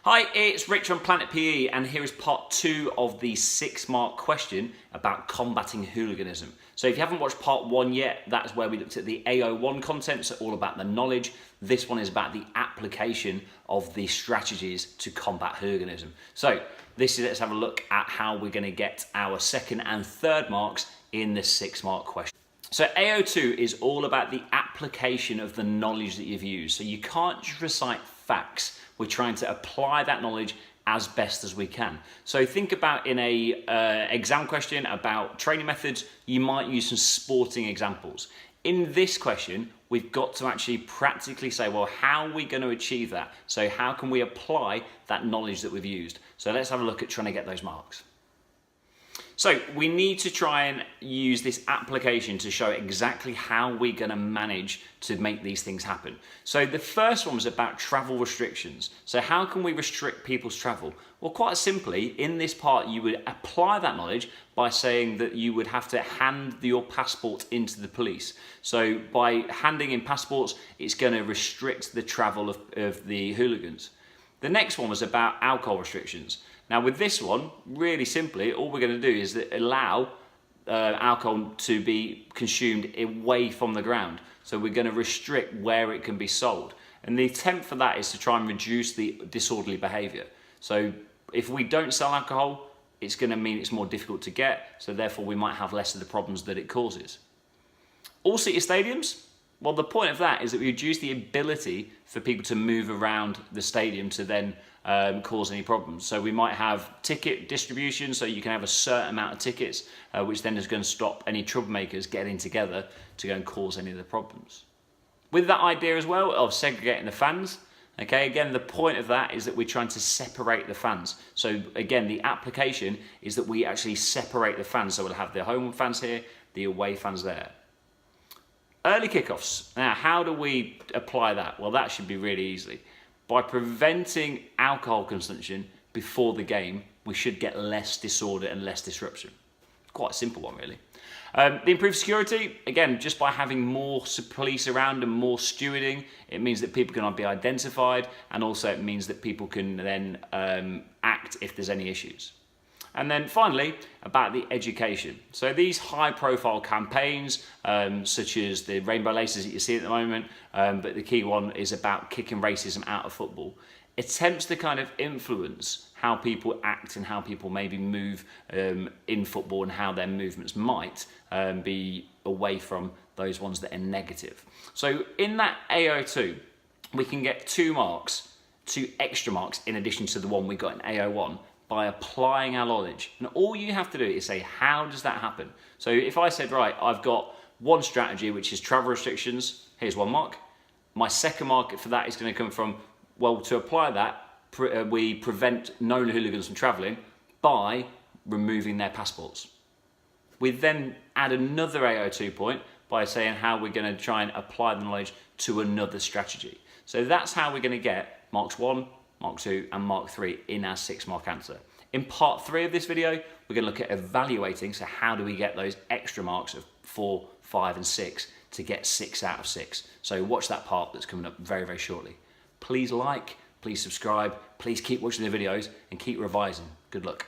Hi, it's Rich from Planet PE, and here is part 2 of the 6-mark question about combating hooliganism. So if you haven't watched part 1 yet, that's where we looked at the A01 content, so all about the knowledge. This one is about the application of the strategies to combat hooliganism. So let's have a look at how we're going to get our 2nd and 3rd marks in the 6-mark question. So A02 is all about the application of the knowledge that you've used. So you can't just recite facts. We're trying to apply that knowledge as best as we can. So think about in a exam question about training methods, you might use some sporting examples. In this question, we've got to actually practically say, well, how are we going to achieve that? So how can we apply that knowledge that we've used? So let's have a look at trying to get those marks. So we need to try and use this application to show exactly how we're going to manage to make these things happen. So the first one was about travel restrictions. So how can we restrict people's travel? Well, quite simply, in this part, you would apply that knowledge by saying that you would have to hand your passport into the police. So by handing in passports, it's going to restrict the travel of the hooligans. The next one was about alcohol restrictions. Now with this one, really simply, all we're going to do is allow alcohol to be consumed away from the ground. So we're going to restrict where it can be sold. And the attempt for that is to try and reduce the disorderly behaviour. So if we don't sell alcohol, it's going to mean it's more difficult to get, so therefore we might have less of the problems that it causes. All-city stadiums, well, the point of that is that we reduce the ability for people to move around the stadium to then cause any problems. So we might have ticket distribution, so you can have a certain amount of tickets, which then is going to stop any troublemakers getting together to go and cause any of the problems. With that idea as well of segregating the fans, okay, again, the point of that is that we're trying to separate the fans. So again, the application is that we actually separate the fans. So we'll have the home fans here, the away fans there. Early kickoffs. Now, how do we apply that? Well, that should be really easy. By preventing alcohol consumption before the game, we should get less disorder and less disruption. Quite a simple one, really. The improved security, again, just by having more police around and more stewarding, it means that people can be identified, and also it means that people can then act if there's any issues. And then finally, about the education. So these high-profile campaigns, such as the rainbow laces that you see at the moment, but the key one is about kicking racism out of football, attempts to kind of influence how people act and how people maybe move in football and how their movements might be away from those ones that are negative. So in that A02, we can get 2 marks, 2 extra marks in addition to the one we got in A01, by applying our knowledge. And all you have to do is say, how does that happen? So if I said, right, I've got one strategy, which is travel restrictions, here's 1 mark. My 2nd mark for that is going to come from, well, to apply that, we prevent known hooligans from travelling by removing their passports. We then add another A02 point by saying how we're going to try and apply the knowledge to another strategy. So that's how we're going to get marks 1, Mark 2 and Mark 3 in our 6-mark answer. In part 3 of this video, we're going to look at evaluating, so how do we get those extra marks of 4, 5 and 6 to get 6 out of 6. So watch that part that's coming up very, very shortly. Please like, please subscribe, please keep watching the videos and keep revising. Good luck.